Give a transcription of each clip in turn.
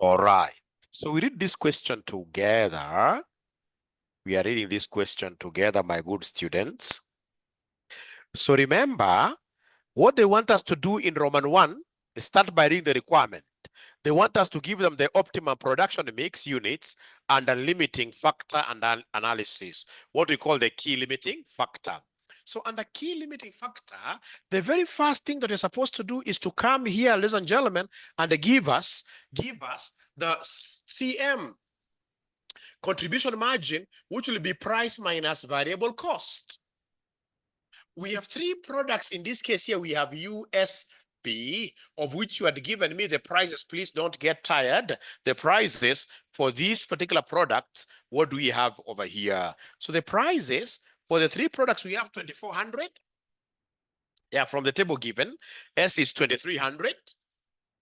All right. So we read this question together. We are reading this question together, my good students. So remember, what they want us to do in Roman 1 is start by reading the requirement. They want us to give them the optimum production mix units and a limiting factor and analysis, what we call the key limiting factor. So under key limiting factor, the very first thing that you're supposed to do is to come here, ladies and gentlemen, and give us the CM, contribution margin, which will be price minus variable cost. We have three products in this case here. We have USP, of which you had given me the prices. Please don't get tired. The prices for these particular products, what do we have over here? So the prices for the three products, we have 2,400. Yeah, from the table given, S is 2,300,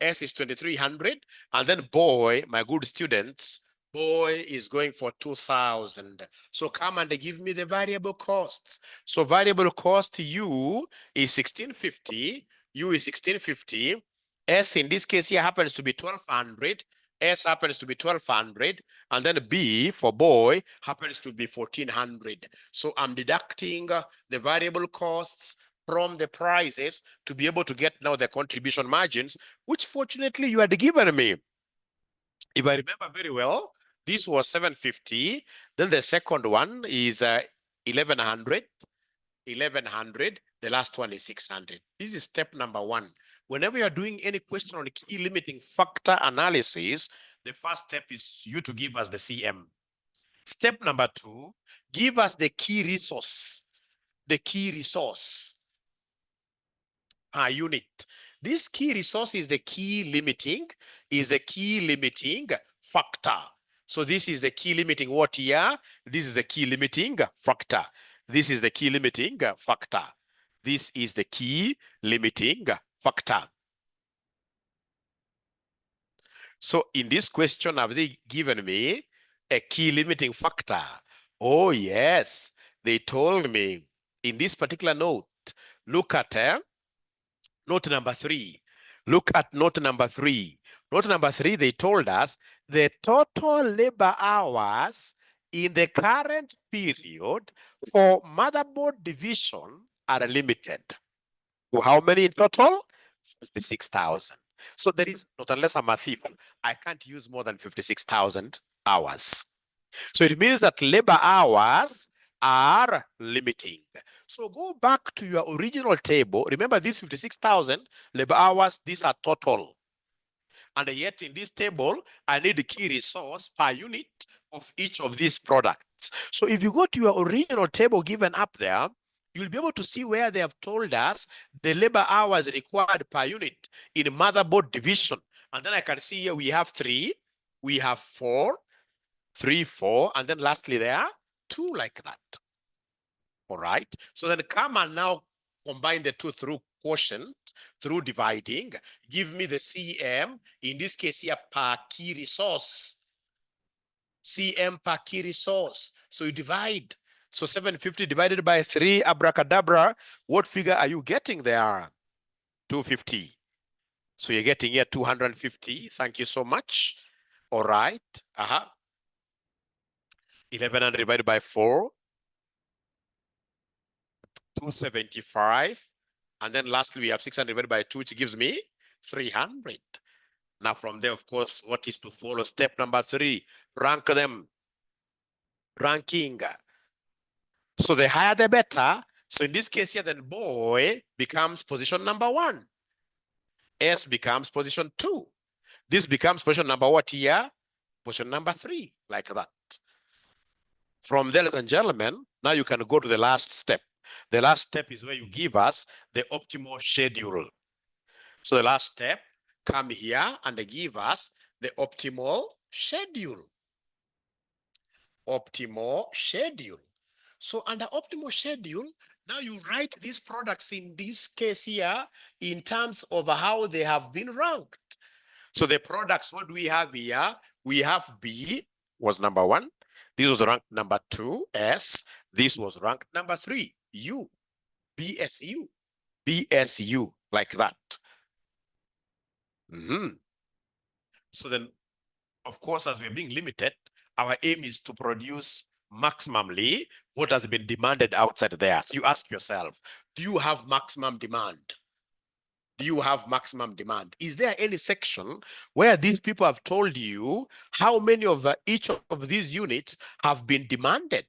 S is 2,300, and then boy, my good students, boy is going for 2,000. So come and give me the variable costs. So variable cost U is 1,650, U is 1,650, S in this case here happens to be 1,200, S happens to be 1,200, and then B for boy happens to be 1,400. So I'm deducting the variable costs from the prices to be able to get now the contribution margins, which fortunately you had given me. If I remember very well, this was 750. Then the second one is 1,100. 1,100. The last one is 600. This is step number 1. Whenever you're doing any question on key limiting factor analysis, the first step is you to give us the CM. Step number 2, give us the key resource. The key resource per unit. This key resource is the key limiting factor. So this is the key limiting what here? This is the key limiting factor. This is the key limiting factor. This is the key limiting factor. So in this question, have they given me a key limiting factor? Oh yes, they told me in this particular note, look at note number 3. Look at note number 3. Note number 3, they told us the total labor hours in the current period for motherboard division are limited. To how many in total? 56,000. So there is, not unless I'm a thief, I can't use more than 56,000 hours. So it means that labor hours are limiting. So go back to your original table. Remember these 56,000 labor hours, these are total. And yet in this table, I need the key resource per unit of each of these products. So if you go to your original table given up there, you'll be able to see where they have told us the labor hours required per unit in motherboard division. And then I can see here we have 3, we have 4, 3, 4, and then lastly there are 2 like that. All right. So then come and now combine the 2 through quotient, through dividing. Give me the CM, in this case here, per key resource. CM per key resource. So you divide. So 750 divided by 3, abracadabra. What figure are you getting there? 250. So you're getting here 250. Thank you so much. All right. 1,100 divided by 4. 275. And then lastly, we have 600 divided by 2, which gives me 300. Now from there, of course, what is to follow? Step number 3, rank them. Ranking. So the higher the better. So in this case here, then boy becomes position number 1. S becomes position 2. This becomes position number what here? Position number 3, like that. From there, ladies and gentlemen, now you can go to the last step. The last step is where you give us the optimal schedule. So the last step, come here and give us the optimal schedule. Optimal schedule. So under optimal schedule, now you write these products in this case here in terms of how they have been ranked. So the products, what do we have here? We have B was number 1. This was ranked number 2, S. This was ranked number 3, U. BSU. BSU, like that. So then Of course, as we're being limited, our aim is to produce maximally what has been demanded outside there. So you ask yourself, do you have maximum demand? Do you have maximum demand? Is there any section where these people have told you how many of each of these units have been demanded?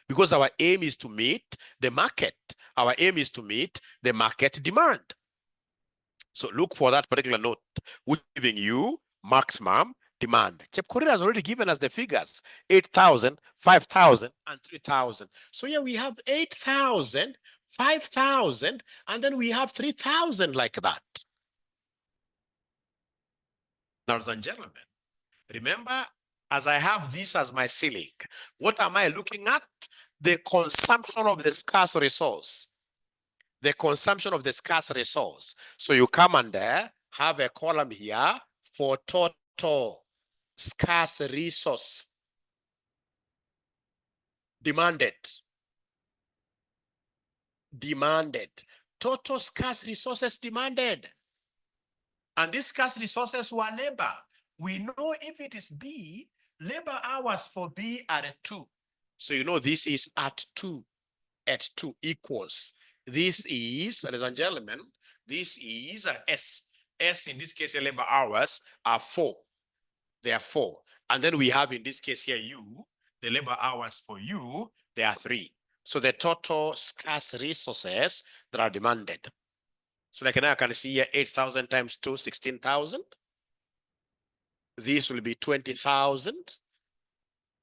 Because our aim is to meet the market. Our aim is to meet the market demand. So look for that particular note, which is giving you maximum demand. Chepkorir has already given us the figures, 8,000, 5,000, and 3,000. So here we have 8,000, 5,000, and then we have 3,000 like that. Now, ladies and gentlemen, remember, as I have this as my ceiling, what am I looking at? The consumption of the scarce resource. The consumption of the scarce resource. So you come and have a column here for total scarce resource demanded. Demanded. Total scarce resources demanded. And these scarce resources were labor. We know if it is B, labor hours for B are at 2. So you know this is at 2. At 2 equals. This is, ladies and gentlemen, this is S. S in this case, labor hours are 4. They are 4. And then we have in this case here U, the labor hours for U, they are 3. So the total scarce resources that are demanded. So like now I can see here 8,000 times 2, 16,000. This will be 20,000.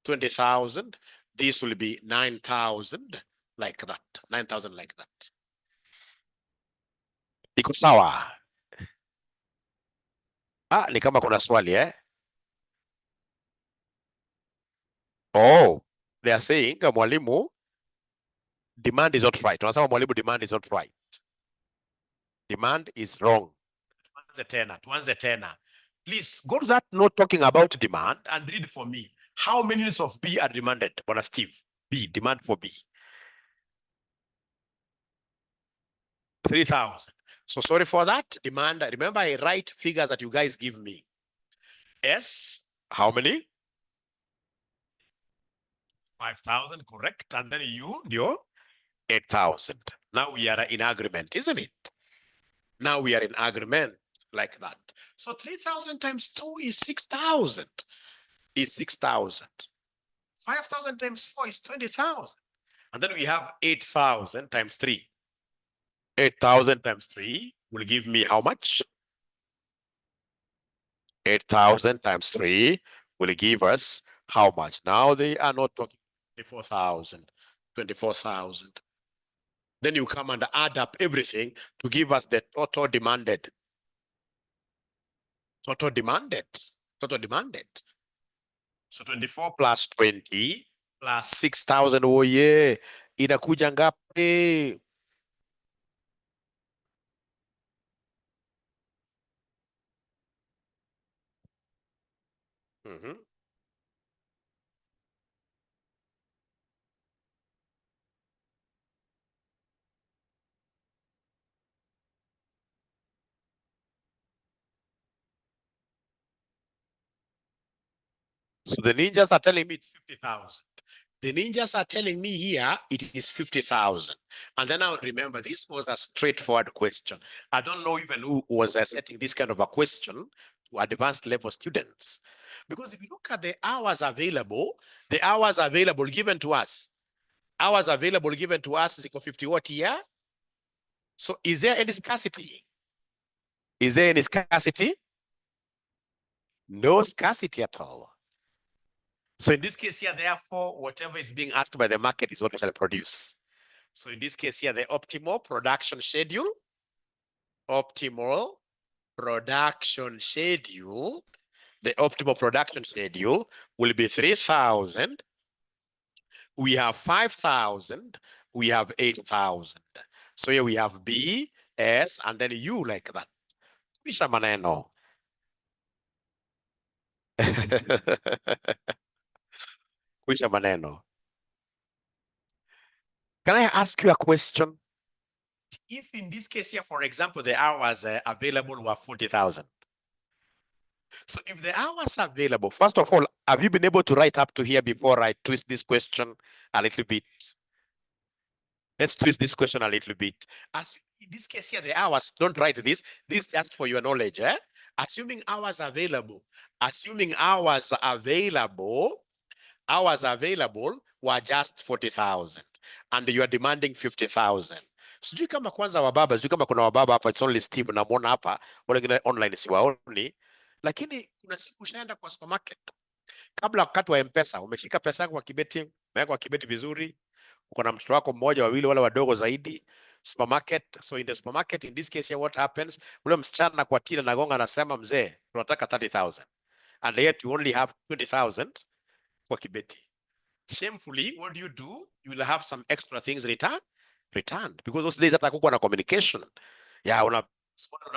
20,000. This will be 9,000 like that. 9,000 like that. Iko sawa? Ni kama kuna swali Oh, they are saying mwalimu, demand is not right. Tunasema mwalimu, demand is not right. Demand is wrong. Tuanze tena. Please go to that note talking about demand and read for me. How many units of B are demanded? Bwana Steve, B, demand for B. 3,000. So sorry for that. Demand, remember I write figures that you guys give me. S, how many? 5,000, correct. And then U, ndio 8,000. Now we are in agreement, isn't it? Now we are in agreement like that. So 3,000 times 2 is 6,000. Is 6,000. 5,000 times 4 is 20,000. And then we have 8,000 times 3. 8,000 times 3 will give me how much? 8,000 times 3 will give us how much? Now they are not talking 24,000. 24,000. Then you come and add up everything to give us the total demanded. Total demanded. Total demanded. So 24 plus 20 plus 6,000. Oh yeah. Inakuja ngapi? So the ninjas are telling me it's 50,000. The ninjas are telling me here it is 50,000. And then I remember this was a straightforward question. I don't know even who was setting this kind of a question to advanced level students. Because if you look at the hours available given to us, hours available given to us is equal 50 what year? So is there any scarcity? Is there any scarcity? No scarcity at all. So in this case here, therefore, whatever is being asked by the market is what we shall produce. So in this case here, the optimal production schedule the optimal production schedule will be 3,000. We have 5,000. We have 8,000. So here we have B, S, and then U like that. Kisha maneno. Kisha maneno. Can I ask you a question? If in this case here, for example, the hours available were 40,000, So if the hours are available, first of all, have you been able to write up to here before I twist this question a little bit? Let's twist this question a little bit. As in this case here, the hours, don't write this. This is just for your knowledge. Assuming hours available, hours available were just 40,000 and you are demanding 50,000. Sijui kama kwanza wababa, sijui kama kuna wababa hapa, it's only Steve namwona hapa, wale online siwaoni, lakini kuna siku ushaenda kwa supermarket kabla wakati wa M-Pesa, umeshika pesa yako kwa kibeti, umeweka kwa kibeti vizuri, uko na mtoto wako mmoja wawili wale wadogo zaidi supermarket. So in the supermarket in this case here, what happens, ule msichana kwa tila nagonga anasema mzee tunataka 30,000 and yet you only have 20,000 kwa kibeti. Shamefully, what do? You will have some extra things returned because those days hatakuwa na communication ya una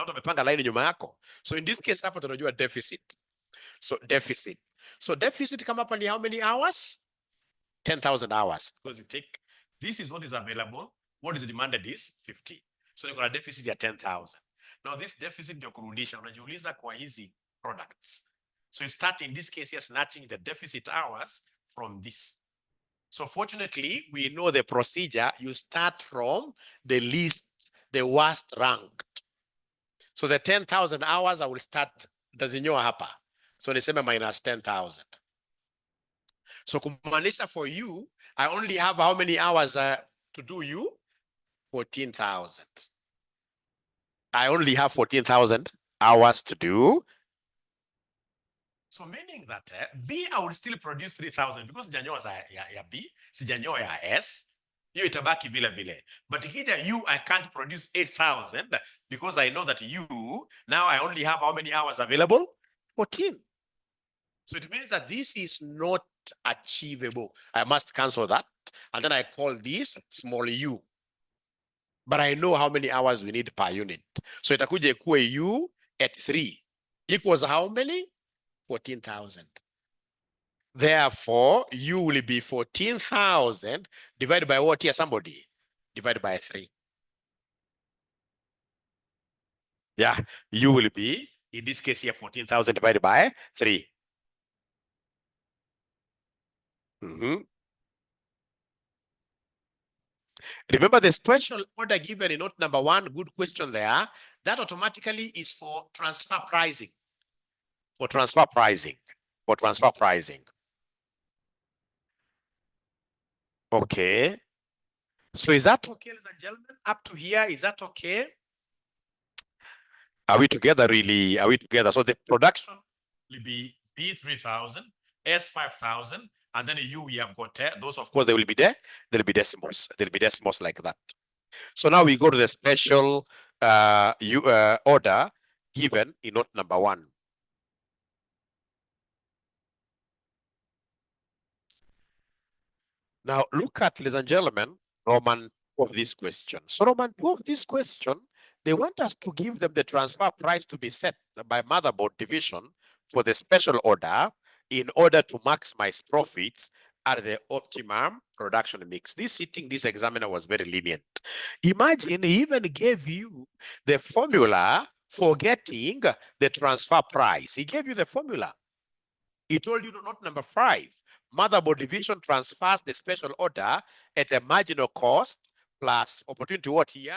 umepanga line nyuma yako. So in this case hapa tunajua deficit. So deficit kama hapa ni how many hours? 10,000 hours, because you take, this is what is available, what is demanded is 50. So you got a deficit ya 10,000. Now this deficit ndio kurudisha, unajiuliza kwa hizi products. So you start in this case here snatching the deficit hours from this. So fortunately, we know the procedure. You start from the least, the worst ranked. So the 10,000 hours I will start dazinyoa hapa. So niseme minus 10,000. So kumaanisha for you, I only have how many hours to do you? 14,000. I only have 14,000 hours to do. So meaning that B, I will still produce 3,000 because sijanyoa ya B, sijanyoa ya S, hiyo itabaki vile vile. But ikija U, I can't produce 8,000 because I know that U, now I only have how many hours available? 14. So it means that this is not achievable. I must cancel that. And then I call this small u. But I know how many hours we need per unit. So itakuja ikuwe u at 3 equals how many? 14,000. Therefore, u will be 14,000 divided by what here, somebody? Divided by 3. Yeah, u will be, in this case here, 14,000 divided by 3. Remember the special order given in note number 1, good question there. That automatically is for transfer pricing. For transfer pricing. Okay. So is that okay, ladies and gentlemen? Up to here, is that okay? Are we together really? Are we together? So the production will be B3,000, S5,000, and then U we have got those, of course, they will be there. There'll be decimals. There'll be decimals like that. So now we go to the special order given in note number 1. Now look at, ladies and gentlemen, Roman 2 of this question. So Roman 2 of this question, they want us to give them the transfer price to be set by motherboard division for the special order in order to maximize profits at the optimum production mix. This examiner was very lenient. Imagine he even gave you the formula for getting the transfer price. He gave you the formula. He told you note number 5, motherboard division transfers the special order at a marginal cost plus opportunity what here?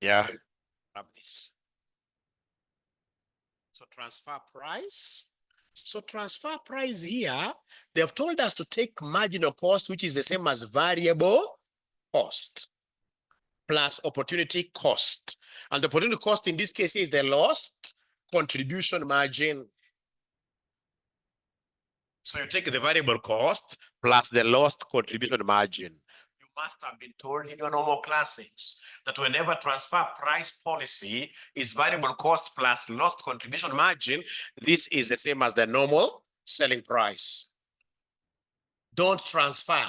Yeah, grab this. So transfer price. So transfer price here, they have told us to take marginal cost, which is the same as variable cost, plus opportunity cost. And the opportunity cost in this case is the lost contribution margin. So you take the variable cost plus the lost contribution margin. You must have been told in your normal classes that whenever transfer price policy is variable cost plus lost contribution margin, this is the same as the normal selling price. Don't transfer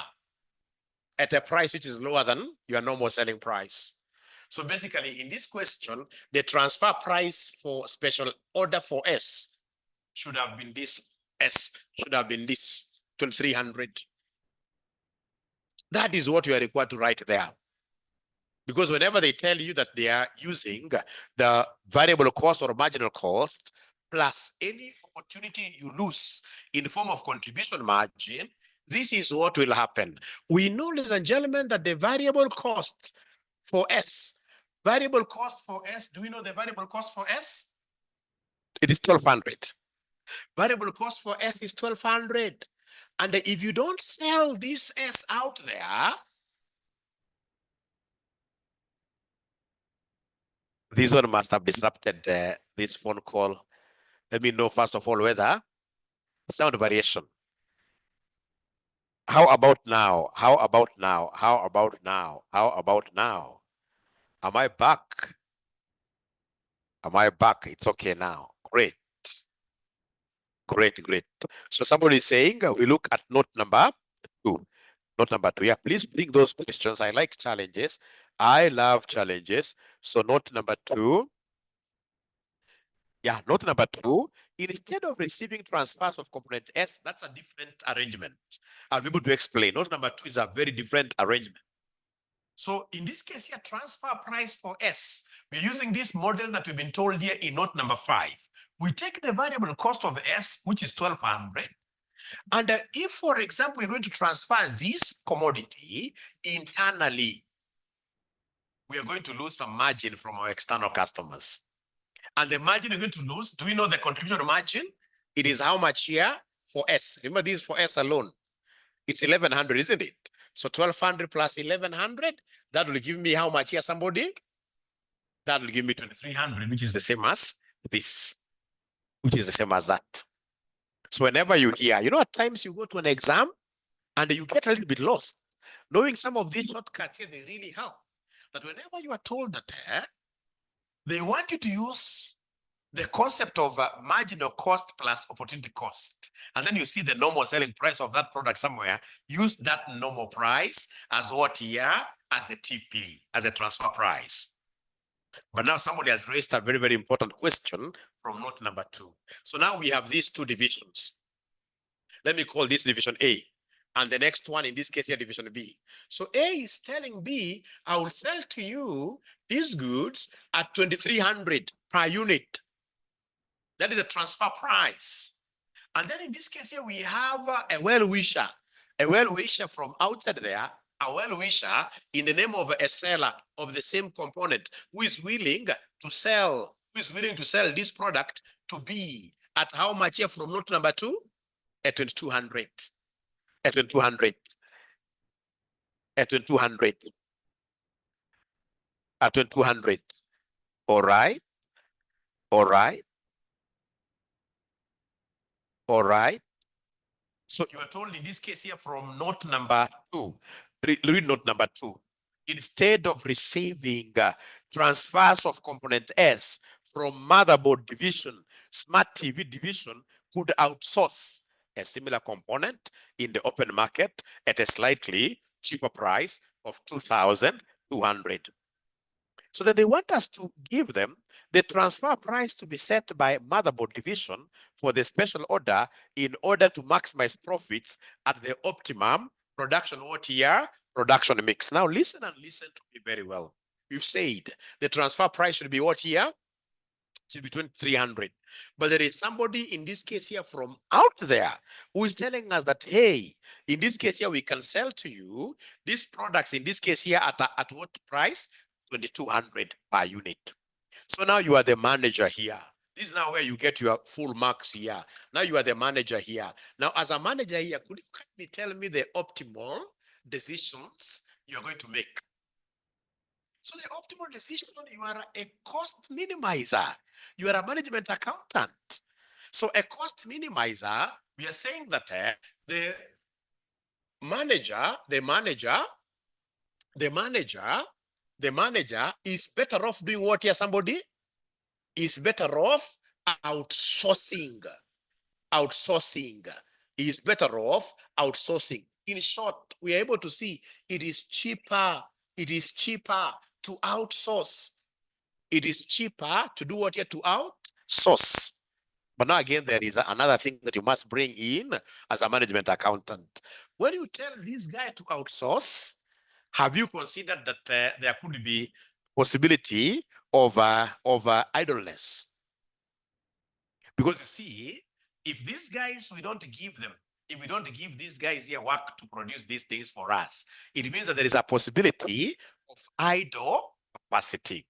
at a price which is lower than your normal selling price. So basically in this question, the transfer price for special order for S should have been this. S should have been this. 2,300. That is what you are required to write there. Because whenever they tell you that they are using the variable cost or marginal cost plus any opportunity you lose in the form of contribution margin, this is what will happen. We know, ladies and gentlemen, that the variable cost for S, variable cost for S, do we know the variable cost for S? It is 1,200. Variable cost for S is 1,200. And if you don't sell this S out there, this one must have disrupted this phone call. Let me know, first of all, whether sound variation. How about now? How about now? How about now? How about now? Am I back? Am I back? It's okay now. Great. Great, great. So somebody is saying we look at note number 2. Note number 2. Yeah, please bring those questions. I like challenges. I love challenges. So note number 2. Yeah, note number 2. Instead of receiving transfers of component S, that's a different arrangement. I'll be able to explain. Note number 2 is a very different arrangement. So in this case here, transfer price for S, we're using this model that we've been told here in note number 5. We take the variable cost of S, which is 1,200. And if, for example, we're going to transfer this commodity internally, we are going to lose some margin from our external customers. And the margin we're going to lose, do we know the contribution margin? It is how much here for S? Remember, this is for S alone. It's 1,100, isn't it? So 1,200 plus 1,100, that will give me how much here, somebody? That will give me 2,300, which is the same as this, which is the same as that. So whenever you hear, you know, at times you go to an exam and you get a little bit lost. Knowing some of these shortcuts here, they really help. That whenever you are told that they want you to use the concept of marginal cost plus opportunity cost, and then you see the normal selling price of that product somewhere, use that normal price as what here? As the TP, as a transfer price. But now somebody has raised a very, very important question from note number 2. So now we have these two divisions. Let me call this division A, and the next one in this case here, division B. So A is telling B, I will sell to you these goods at 2,300 per unit. That is the transfer price. And then in this case here, we have a well-wisher from outside there, a well-wisher in the name of a seller of the same component who is willing to sell, this product to B at how much here from note number 2? At 2,200. At 2,200. At 2,200. At 2,200. All right. All right. All right. So you are told in this case here from note number 2, read note number 2. Instead of receiving transfers of component S from motherboard division, smart TV division could outsource a similar component in the open market at a slightly cheaper price of 2,200. So then they want us to give them the transfer price to be set by motherboard division for the special order in order to maximize profits at the optimum production OTR production mix. Now listen and listen to me very well. We've said the transfer price should be what here? Should be 2,300. But there is somebody in this case here from out there who is telling us that, hey, in this case here, we can sell to you these products in this case here at what price? 2,200 per unit. So now you are the manager here. This is now where you get your full marks here. Now you are the manager here. Now as a manager here, could you kindly tell me the optimal decisions you're going to make? So the optimal decision, you are a cost minimizer. You are a management accountant. So a cost minimizer, we are saying that the manager is better off doing what here, somebody? Is better off outsourcing. Is better off outsourcing. In short, we are able to see it is cheaper. It is cheaper to outsource. It is cheaper to do what here? To outsource. But now again, there is another thing that you must bring in as a management accountant. When you tell this guy to outsource, have you considered that there could be possibility of idleness? Because you see, if these guys, if we don't give these guys here work to produce these things for us, it means that there is a possibility of idle capacity.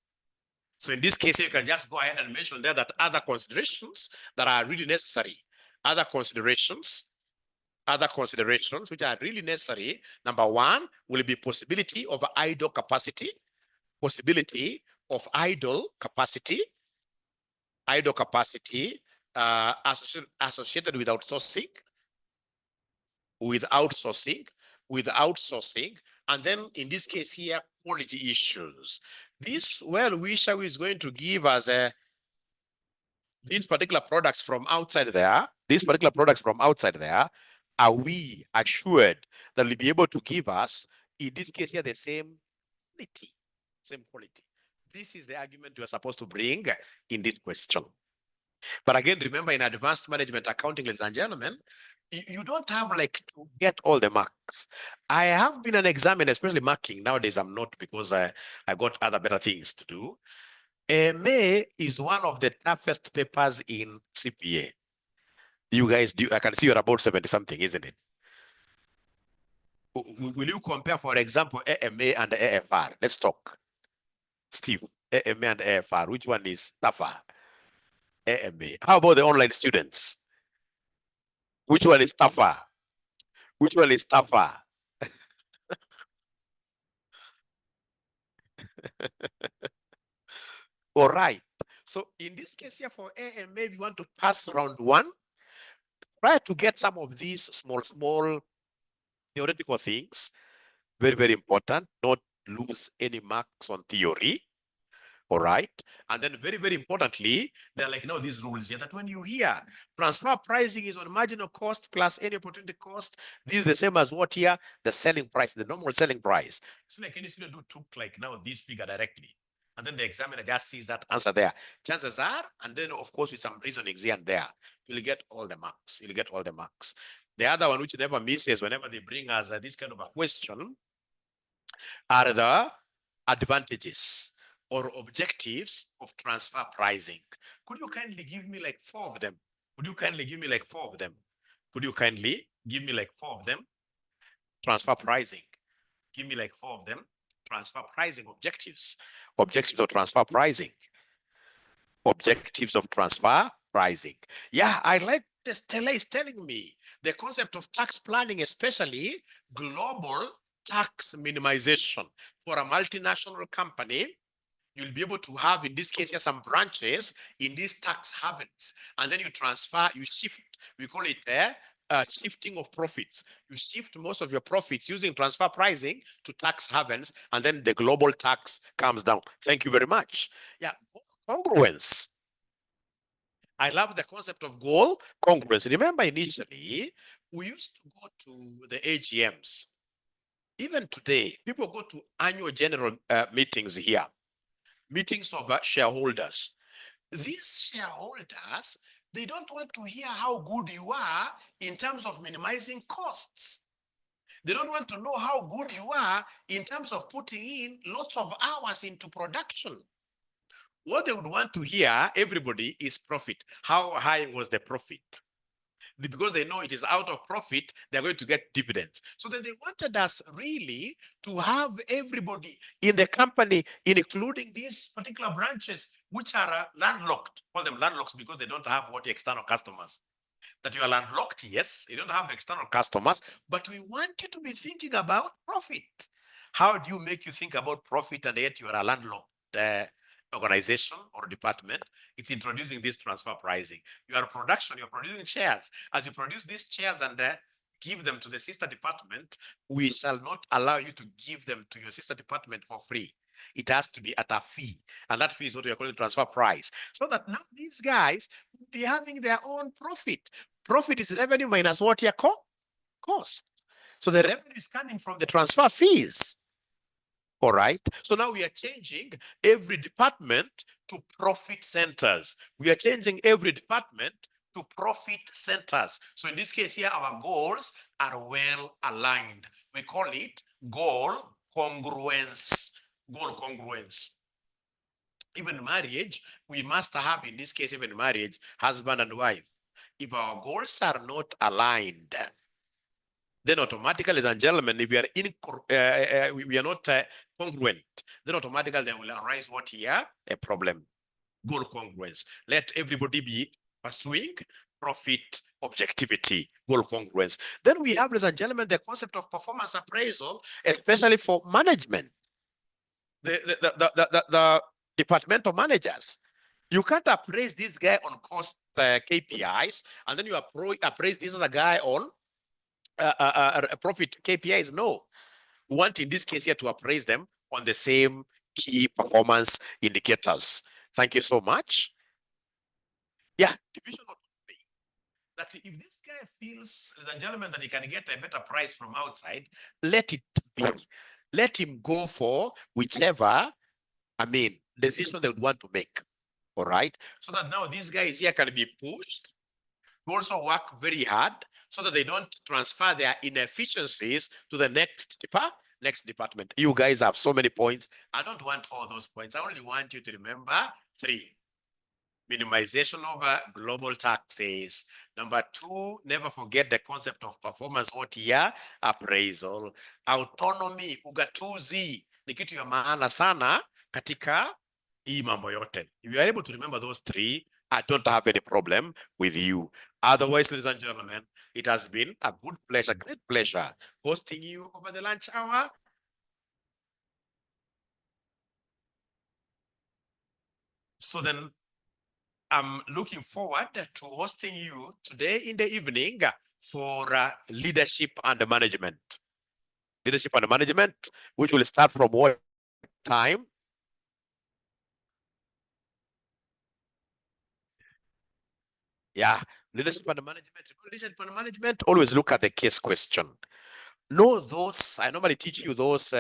So in this case, you can just go ahead and mention there that other considerations that are really necessary, other considerations which are really necessary. Number one will be possibility of idle capacity, associated with outsourcing, and then in this case here, quality issues. This well-wisher is going to give us these particular products from outside there, are we assured that will be able to give us, in this case here, the same quality? This is the argument you are supposed to bring in this question. But again, remember, in advanced management accounting, ladies and gentlemen, you don't have like to get all the marks. I have been an examiner, especially marking. Nowadays, I'm not, because I got other better things to do. MA is one of the toughest papers in CPA. You guys do, I can see you're about 70 something, isn't it? Will you compare, for example, AMA and AFR? Let's talk. Steve, AMA and AFR, which one is tougher? AMA. How about the online students? Which one is tougher? All right. So in this case here for AMA, if you want to pass round one, try to get some of these small theoretical things. Very, very important. Not lose any marks on theory. All right. And then very, very importantly, they're like, no, these rules here that when you hear transfer pricing is on marginal cost plus any opportunity cost, this is the same as what here? The selling price, the normal selling price. It's like any student who took like now this figure directly, and then the examiner just sees that answer there. Chances are, and then of course with some reasonings here and there, you'll get all the marks. The other one which never misses whenever they bring us this kind of a question are the advantages or objectives of transfer pricing. Could you kindly give me like 4 of them? Transfer pricing. Give me like 4 of them. Transfer pricing objectives. Objectives of transfer pricing. Yeah, I like this. Stella is telling me the concept of tax planning, especially global tax minimization. For a multinational company, you'll be able to have, in this case, here, some branches in these tax havens, and then you transfer, you shift, we call it shifting of profits. You shift most of your profits using transfer pricing to tax havens, and then the global tax comes down. Thank you very much. Yeah, congruence. I love the concept of goal congruence. Remember, initially, we used to go to the AGMs. Even today, people go to annual general meetings here. Meetings of shareholders. These shareholders, they don't want to hear how good you are in terms of minimizing costs. They don't want to know how good you are in terms of putting in lots of hours into production. What they would want to hear, everybody, is profit. How high was the profit? Because they know it is out of profit, they're going to get dividends. So then they wanted us really to have everybody in the company, including these particular branches, which are landlocked. Call them landlocks because they don't have what external customers. That you are landlocked, yes, you don't have external customers, but we want you to be thinking about profit. How do you make you think about profit and yet you are a landlocked organization or department? It's introducing this transfer pricing. You are production, you're producing shares. As you produce these shares and give them to the sister department, we shall not allow you to give them to your sister department for free. It has to be at a fee. And that fee is what we are calling transfer price. So that now these guys will be having their own profit. Profit is revenue minus what your cost. So the revenue is coming from the transfer fees. All right. So now we are changing every department to profit centers. We are changing every department to profit centers. So in this case here, our goals are well aligned. We call it goal congruence. Goal congruence. Even marriage, we must have, in this case, even marriage, husband and wife. If our goals are not aligned, then automatically, ladies and gentlemen, if we are we are not congruent, then automatically there will arise what here? A problem. Goal congruence. Let everybody be pursuing profit objectivity, goal congruence. Then we have, ladies and gentlemen, the concept of performance appraisal, especially for management. The departmental managers. You can't appraise this guy on cost KPIs, and then you appraise this other guy on profit KPIs. No, we want in this case here to appraise them on the same key performance indicators. Thank you so much. Yeah, division of that if this guy feels, ladies and gentlemen, that he can get a better price from outside, let it be. Let him go for whichever, decision they would want to make. All right. So that now these guys here can be pushed to also work very hard so that they don't transfer their inefficiencies to the next department. You guys have so many points. I don't want all those points. I only want you to remember 3. Minimization of global taxes. Number 2, never forget the concept of performance OTR appraisal. Autonomy, ugatuzi, ni kitu ya maana sana katika hii mambo yote. If you are able to remember those 3, I don't have any problem with you. Otherwise, ladies and gentlemen, it has been a good pleasure, great pleasure hosting you over the lunch hour. So then I'm looking forward to hosting you today in the evening for leadership and management. Leadership and management, which will start from what time? Yeah, leadership and management. Leadership and management, always look at the case question. Know those, I normally teach you those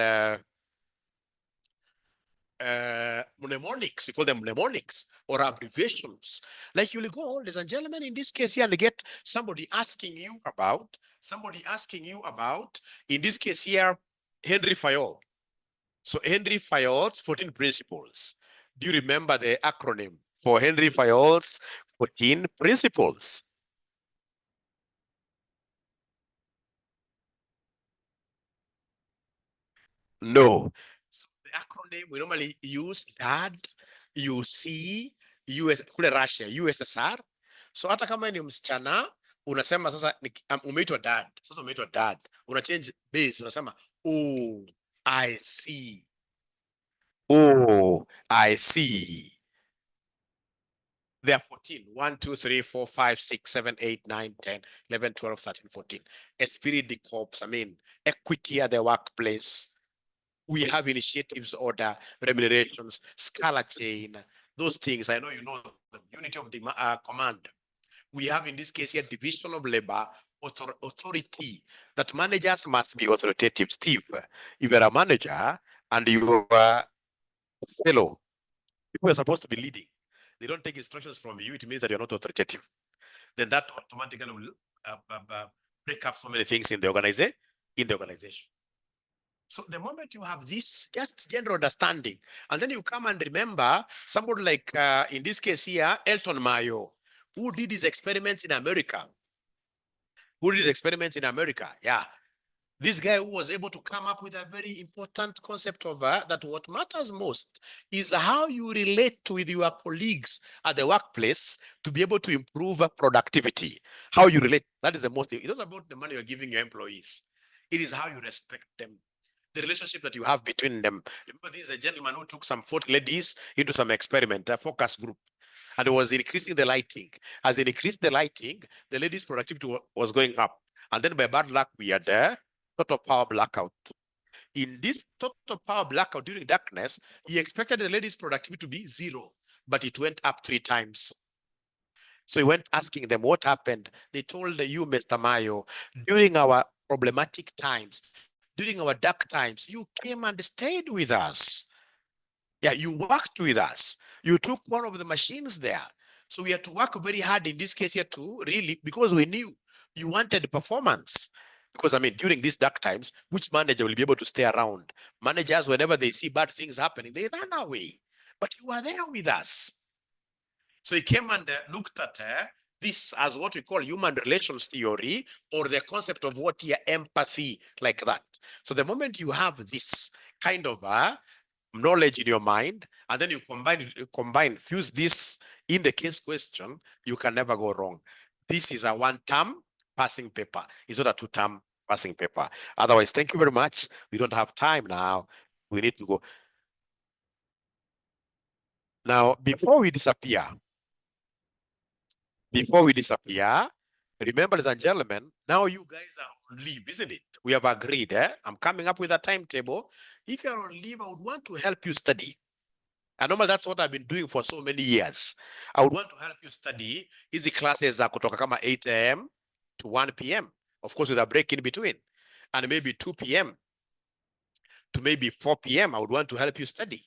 mnemonics, we call them mnemonics or abbreviations. Like you will go, ladies and gentlemen, in this case here, and get somebody asking you about, in this case here, Henry Fayol. So Henry Fayol's 14 principles. Do you remember the acronym for Henry Fayol's 14 principles? No. So the acronym we normally use DAD, UC, US, kule Russia, USSR. So hata kama ni msichana, unasema sasa umeitwa dad. Sasa umeitwa dad. Una change base, unasema oh, I see. Oh, I see. There are 14. 1, 2, 3, 4, 5, 6, 7, 8, 9, 10, 11, 12, 13, 14. Esprit de corps, equity at the workplace. We have initiatives, order, remunerations, Scala chain, those things. I know you know the unity of the command. We have in this case here division of labor, authority, that managers must be authoritative. Steve, if you're a manager and you are a fellow, people are supposed to be leading. They don't take instructions from you, it means that you're not authoritative. Then that automatically will break up so many things in the organization. So the moment you have this just general understanding, and then you come and remember somebody like, in this case here, Elton Mayo, who did his experiments in America. Yeah. This guy who was able to come up with a very important concept of that what matters most is how you relate with your colleagues at the workplace to be able to improve productivity. How you relate, that is the most, it's not about the money you're giving your employees. It is how you respect them. The relationship that you have between them. Remember, this is a gentleman who took some 40 ladies into some experiment, a focus group, and was increasing the lighting. As it increased the lighting, the ladies' productivity was going up. And then by bad luck, we had a total power blackout. In this total power blackout during darkness, he expected the ladies' productivity to be 0, but it went up 3 times. So he went asking them what happened. They told you, Mr. Mayo, during our problematic times, during our dark times, you came and stayed with us. Yeah, you worked with us. You took one of the machines there. So we had to work very hard in this case here too, really, because we knew you wanted performance. Because I mean, during these dark times, which manager will be able to stay around? Managers, whenever they see bad things happening, they run away. But you are there with us. So he came and looked at this as what we call human relations theory, or the concept of what your empathy, like that. So the moment you have this kind of knowledge in your mind, and then you fuse this in the case question, you can never go wrong. This is a one-term passing paper. It's not a two-term passing paper. Otherwise, thank you very much. We don't have time now. We need to go. Now, before we disappear, remember, ladies and gentlemen, now you guys are on leave, isn't it? We have agreed, I'm coming up with a timetable. If you're on leave, I would want to help you study. And normally that's what I've been doing for so many years. I would want to help you study. Easy classes za kutoka kama 8 a.m. to 1 p.m. Of course, with a break in between. And maybe 2 p.m. to maybe 4 p.m. I would want to help you study.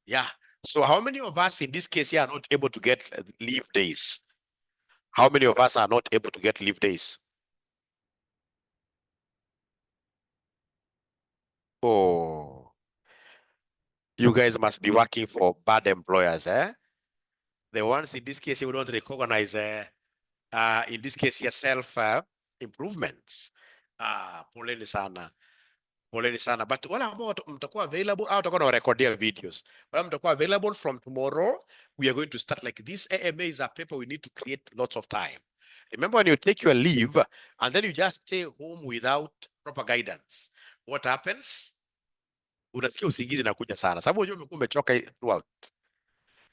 Yeah. So how many of us in this case here are not able to get leave days? How many of us are not able to get leave days? Oh, you guys must be working for bad employers, eh? The ones in this case you don't recognize, in this case yourself improvements. Poleni sana. Poleni sana. But wala ambao mtakuwa available au tutakuwa na recordia videos. Wala mtakuwa available from tomorrow, we are going to start like this. AMA is a paper we need to create lots of time. Remember, when you take your leave and then you just stay home without proper guidance, what happens? Unasikia usingizi nakuja sana, sababu unajua umekuwa umechoka throughout.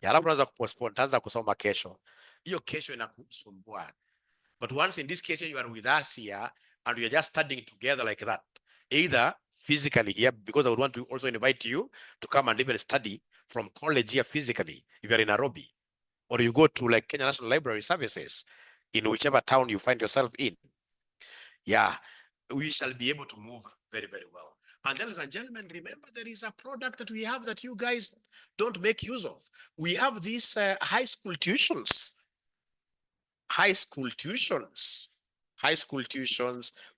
Alafu unaanza kupostpone, utaanza kusoma kesho. Hiyo kesho inakusumbua. But once in this case you are with us here and we are just studying together like that, either physically here, because I would want to also invite you to come and even study from college here physically if you're in Nairobi, or you go to like Kenya National Library Services in whichever town you find yourself in. Yeah, we shall be able to move very, very well. And ladies and gentlemen, remember there is a product that we have that you guys don't make use of. We have these high school tuitions,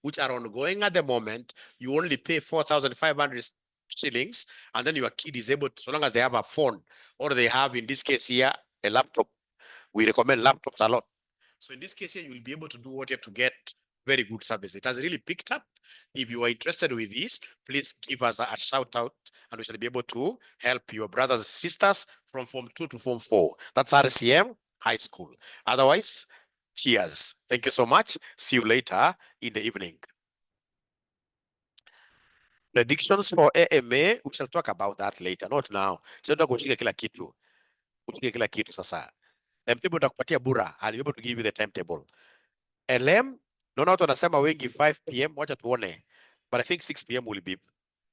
which are ongoing at the moment. You only pay 4,500 shillings, and then your kid is able to, so long as they have a phone, or they have, in this case here, a laptop. We recommend laptops a lot. So in this case here, you'll be able to do what you have to get very good service. It has really picked up. If you are interested with this, please give us a shout out, and we shall be able to help your brothers and sisters from Form 2 to Form 4. That's RCM High School. Otherwise, cheers. Thank you so much. See you later in the evening. Predictions for AMA, we shall talk about that later, not now. Sasa kushika kila kitu. Kushika kila kitu sasa. Timetable utakupatia bura. I'll be able to give you the timetable. LM, naona watu wanasema wengi 5 p.m. Wacha tuone. But I think 6 p.m. will be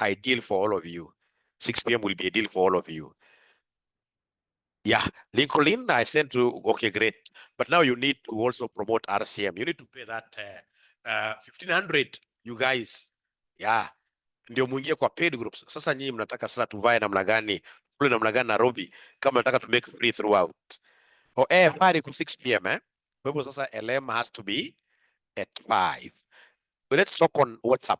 ideal for all of you. 6 p.m. will be ideal for all of you. Yeah, Lincoln, I sent to, okay, great. But now you need to also promote RCM. You need to pay that 1,500, you guys. Yeah, ndio muingie kwa paid groups. Sasa nyinyi mnataka sasa tuvae namna gani? Kule namna gani Nairobi? Kama nataka to make free throughout. Oh, pari ku 6 p.m. Kwa hivyo sasa LM has to be at 5. But let's talk on WhatsApp.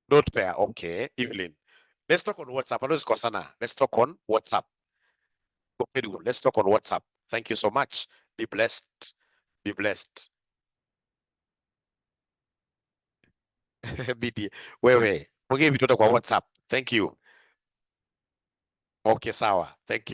Not fair. Okay, Evelyn. Let's talk on WhatsApp. Let's talk on WhatsApp. Very good. Let's talk on WhatsApp. Thank you so much. Be blessed. Be blessed. BD. Wewe. Ongea vitu kwa WhatsApp. Thank you. Okay, sawa. Thank you.